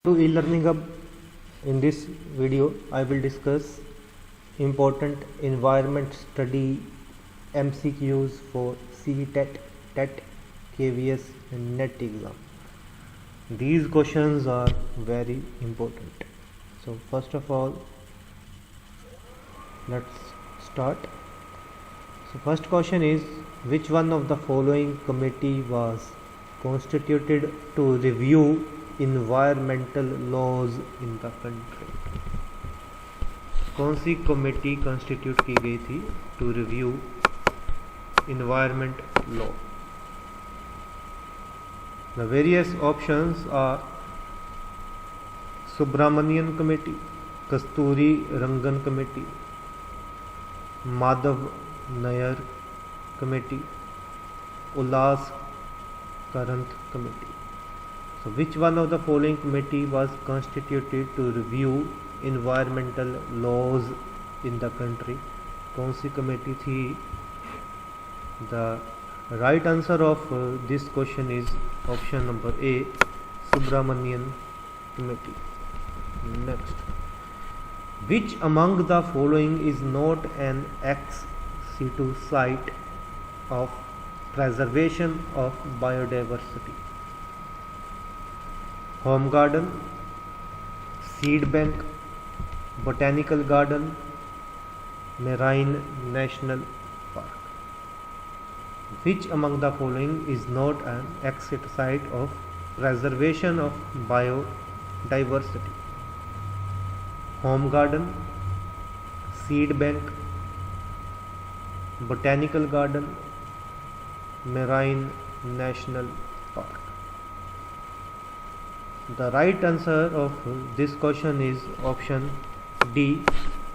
To e-learning hub. In this video I will discuss important environment study MCQs for CTET, TET, KVS and NET exam. These questions are very important. So first of all, let's start. So first question is, which one of the following committee was constituted to review environmental laws in the country? कौन सी committee constitute की गई थी to review environment law? The various options are Subramanian Committee, Kasturi Rangan Committee, Madhav Nair Committee, Ulas Karanth Committee. So which one of the following committee was constituted to review environmental laws in the country? कौन सी committee थी? The right answer of this question is option number A, Subramanian Committee. Next, which among the following is not an ex situ site of preservation of biodiversity? Home garden, seed bank, botanical garden, marine national park. Which among the following is not an ex situ site of preservation of biodiversity? Home garden, seed bank, botanical garden, marine national park. The right answer of this question is option D,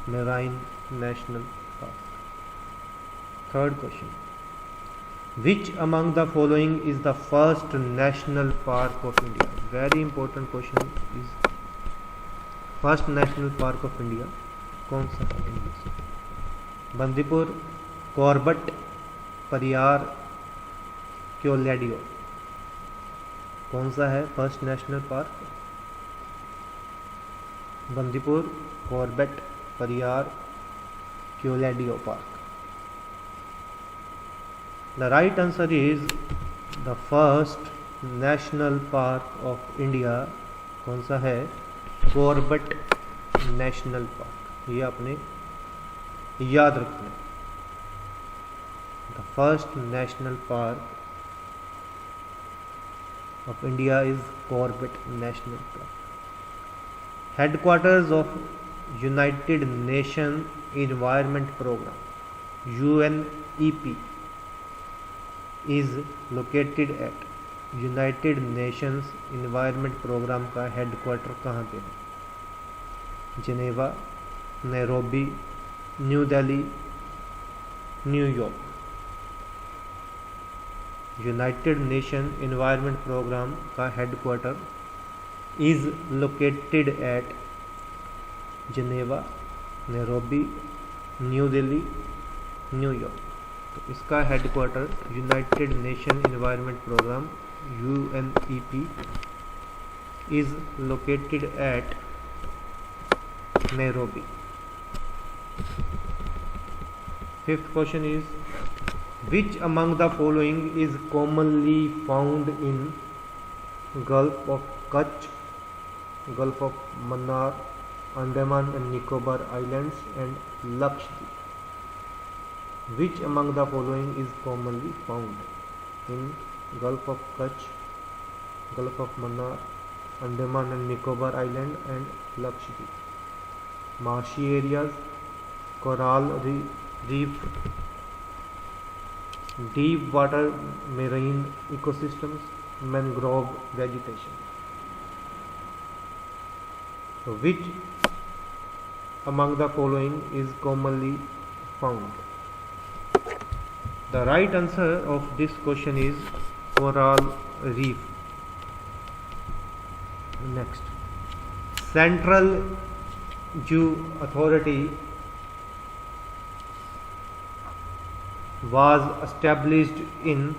marine national park. Third question, which among the following is the first national park of India? Very important question is first national park of India कौन सा है? Bandipur, Corbett, Pariyar, क्योलैडियो. कौन सा है first national park? Bandipur, Corbett, Pariyar, क्योलैडियो park. The right answer is the first national park of India कौन सा है? Corbett national park. ये आपने याद रखना. The first national park of India is Corbett National Park. Headquarters of United Nations Environment Program UNEP is located at United Nations Environment Program का headquarter कहाँ पे है? Geneva, Nairobi, New Delhi, New York. United Nation Environment Programme का headquarter is located at Geneva, Nairobi, New Delhi, New York. तो इसका headquarter United Nation Environment Programme UNEP is located at Nairobi. Fifth question is, which among the following is commonly found in Gulf of Kutch, Gulf of Mannar, Andaman and Nicobar Islands and Lakshadweep? Which among the following is commonly found in Gulf of Kutch, Gulf of Mannar, Andaman and Nicobar Island and Lakshadweep? Marshy areas, coral reef, deep water marine ecosystems, mangrove vegetation. So which among the following is commonly found? The right answer of this question is coral reef. Next, Central Zoo Authority was established in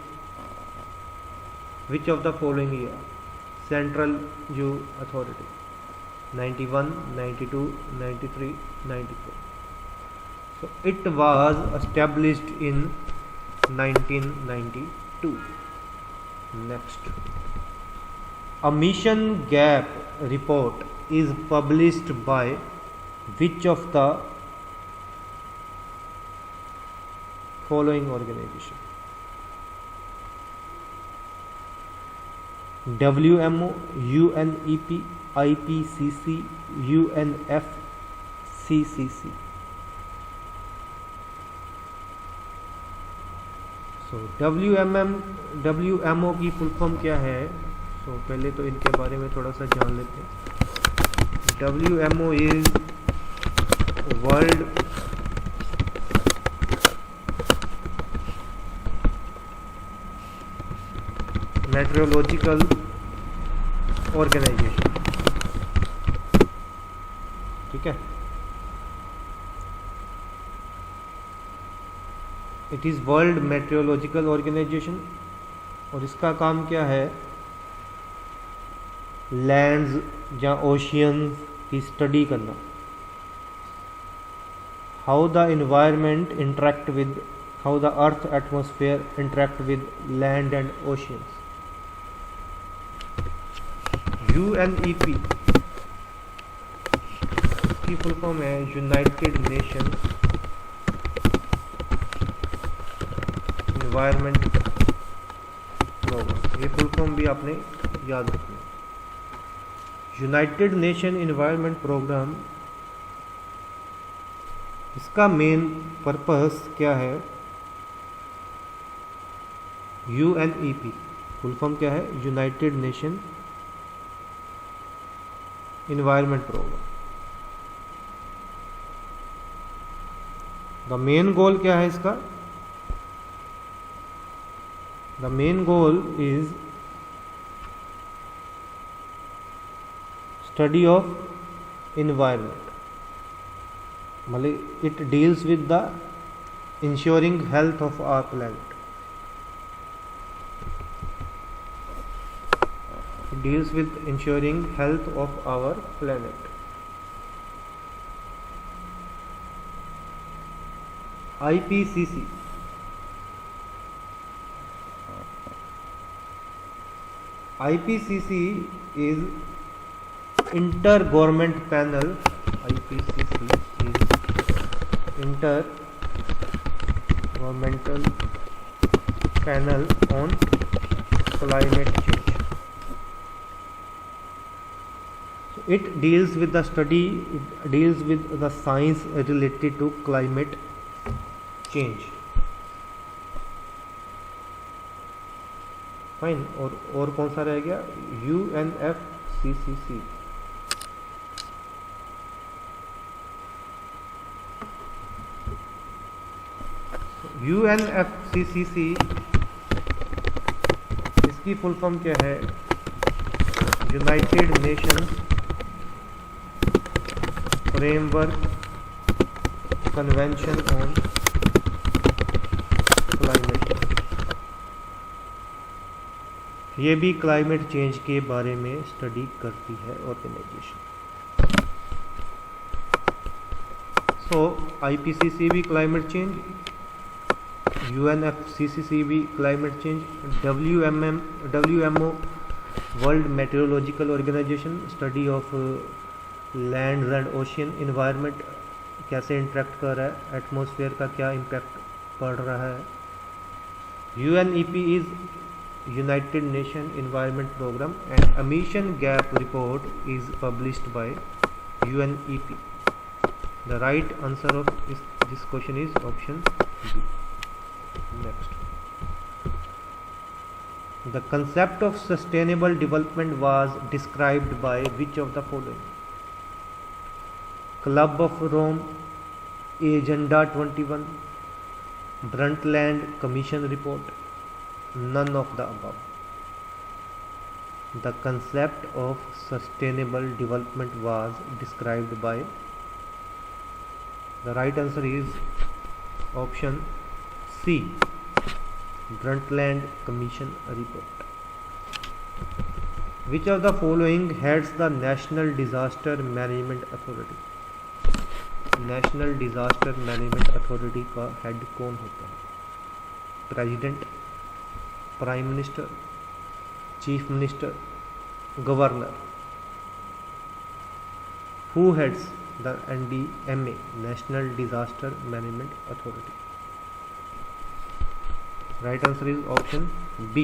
which of the following year? Central Jew Authority, 91, 92, 93, 94. So it was established in 1992. Next, a mission gap report is published by which of the following organization? WMO, UNEP, IPCC, UNFCCC. So WMO की full form क्या है? सो पहले तो इनके बारे में थोड़ा सा जान लेते हैं. WMO is World Meteorological Organization. ठीक है, it is World Meteorological Organization. और इसका काम क्या है? लैंड्स या ओशियंस की स्टडी करना. How the environment interact with, how the earth atmosphere interact with land and oceans. UNEP की फुल फॉर्म है यूनाइटेड नेशंस इन्वायरमेंट प्रोग्राम. ये फुल फॉर्म भी आपने याद रखना. यूनाइटेड नेशन इन्वायरमेंट प्रोग्राम, इसका मेन पर्पस क्या है? UNEP फुल फॉर्म क्या है? United Nation Environment Programme. The main goal क्या है इसका? The main goal is study of environment. मतलब it deals with the ensuring health of our planet. Deals with ensuring health of our planet. IPCC, IPCC is Inter-Government Panel. IPCC is Inter-Governmental Panel on Climate Change. It deals with the study, it deals with the science related to climate change. Fine. और कौन सा रह गया? UNFCCC. UNFCCC इसकी full form क्या है? United Nations framework convention on climate. ये भी क्लाइमेट चेंज के बारे में स्टडी करती है ऑर्गेनाइजेशन. सो IPCC भी क्लाइमेट चेंज, UNFCCC भी climate change, WMO World Meteorological Organization study of lands and ocean environment कैसे इंटरेक्ट कर रहा है, एटमॉस्फेयर का क्या इम्पैक्ट पड़ रहा है. UNEP is United Nation Environment Programme and emission gap report is published by UNEP. The right answer of this question is option B. Next, the concept of sustainable development was described by which of the following? Club of Rome, Agenda 21, Brundtland Commission report, none of the above. The concept of sustainable development was described by, the right answer is option C, Brundtland Commission report. Which of the following heads the national disaster management authority? National disaster management authority का head कौन होता है? President, prime minister, chief minister, governor? Who heads the NDMA, National Disaster Management Authority? Right answer is option B,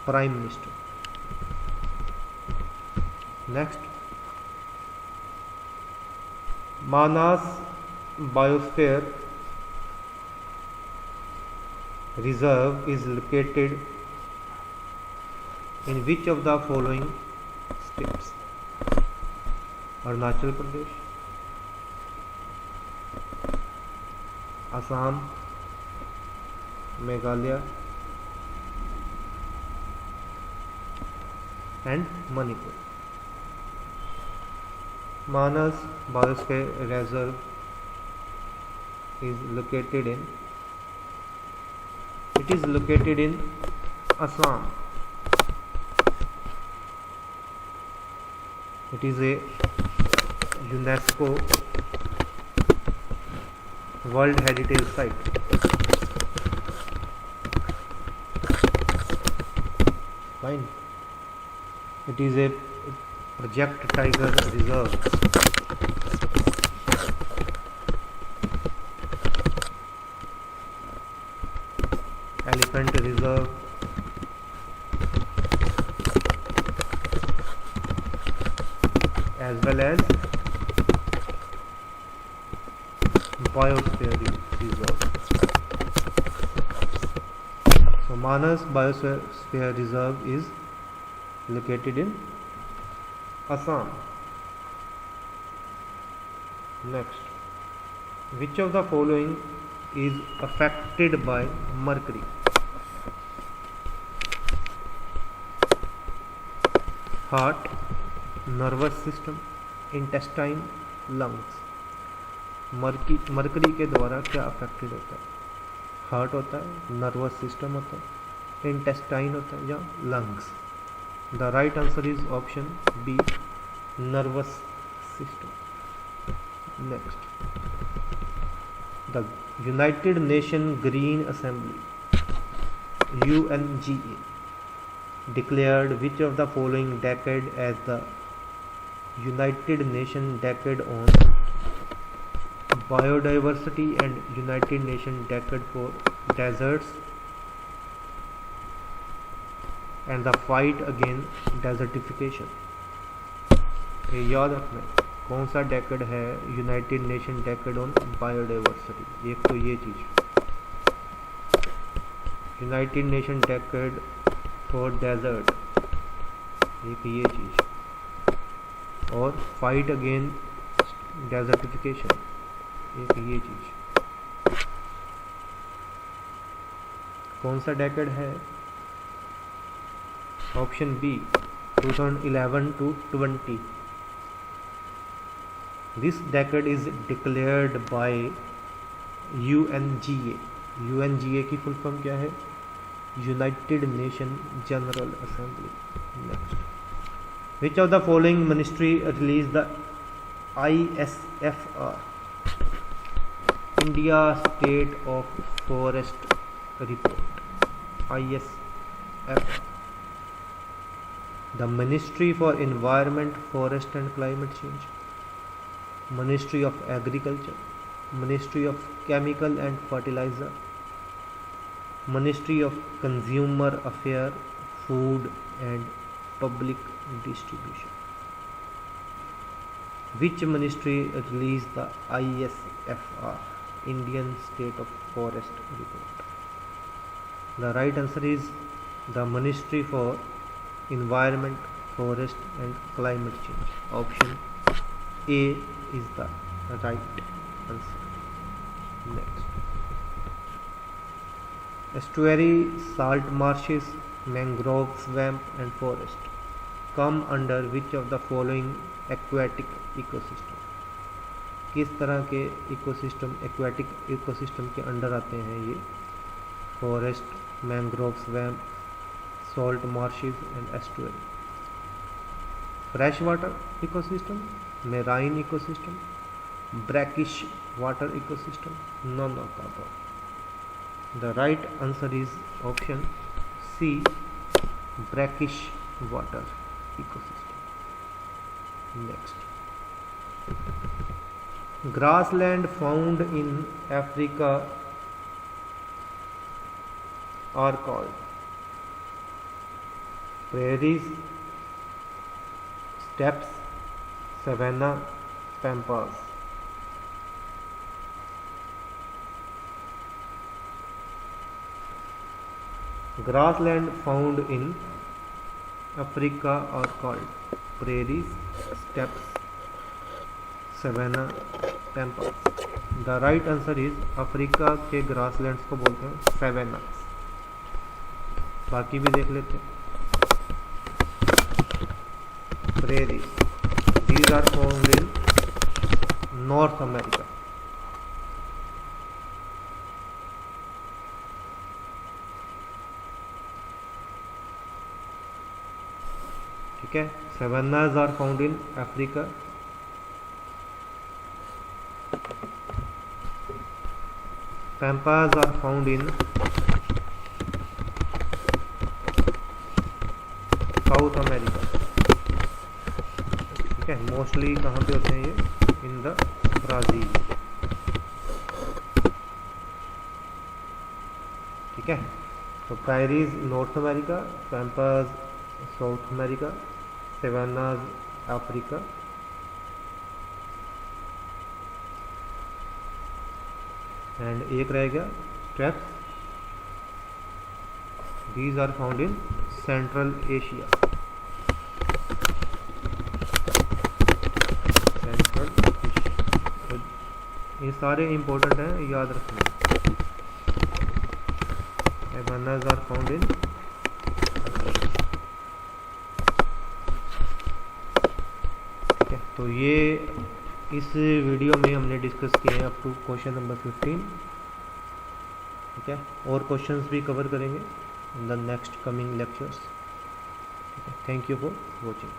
Prime Minister. Next, Manas Biosphere Reserve is located in which of the following states? Arunachal Pradesh, Assam, Meghalaya and Manipur. Manas biosphere reserve is located in Assam. It is a UNESCO World Heritage Site. Fine. It is a Project Tiger Reserve. Elephant Reserve. As well as Biosphere Reserve. So Manas Biosphere Reserve is located in Assam. Next, which of the following is affected by mercury? Heart, nervous system, intestine, lungs. Mercury के द्वारा क्या affected होता है? Heart होता है, nervous system होता है, intestine होता है या lungs. The right answer is option B, nervous system. Next, the United Nation green assembly UNGA declared which of the following decade as the United Nations Decade on Biodiversity and United Nations Decade for Deserts and the Fight Against Desertification. ये याद रखना है कौन सा decade है United Nation decade on biodiversity. एक तो ये चीज़, United Nation decade for desert, एक ये चीज़, और फाइट अगेंस्ट डेजर्टिफिकेशन, एक ये चीज़. कौन सा डेकेड है? Option B, 2011 to 20. This decade is declared by UNGA. UNGA की फुल फॉर्म क्या है? United Nation General Assembly. Next, which of the following ministry release the ISFR, India state of forest report? ISFR. The ministry for environment, forest and climate change, ministry of agriculture, ministry of chemical and fertiliser, ministry of consumer affair, food and public distribution. Which ministry release the ISFR, Indian state of forest report? The right answer is the ministry for environment, forest and climate change. Option A is the right answer. Next, estuary, salt marshes, mangrove swamp and forest come under which of the following aquatic ecosystem? किस तरह के ecosystem aquatic ecosystem के under आते हैं ये? Forest, mangrove swamp, salt marches and estuary. Fresh water ecosystem, marine ecosystem, brackish water ecosystem, none of the above. The right answer is option C, brackish water ecosystem. Next, grassland found in Africa are called prairies, steppes, savanna, pampas. Grassland found in Africa are called prairies, steppes, savanna, pampas. The right answer is Africa के grasslands को बोलते हैं savanna. बाकी भी देख लेते हैं. Prairies, these are found in North America. ठीक है, savannas are found in Africa. Pampas are found in South America. ठीक है, मोस्टली कहाँ पे होते हैं ये? In the Brazil. ठीक है, तो prairies north America, Pampas south America, savannas Africa, and एक रह गया steppes. These are found in Central Asia. Central Asia. तो ये सारे इम्पोर्टेंट हैं, याद रखना. savannas are found in तो ये इस वीडियो में हमने डिस्कस किए हैं अप टू क्वेश्चन नंबर 15. ठीक है, और क्वेश्चंस भी कवर करेंगे in the next coming lectures. Thank you for watching.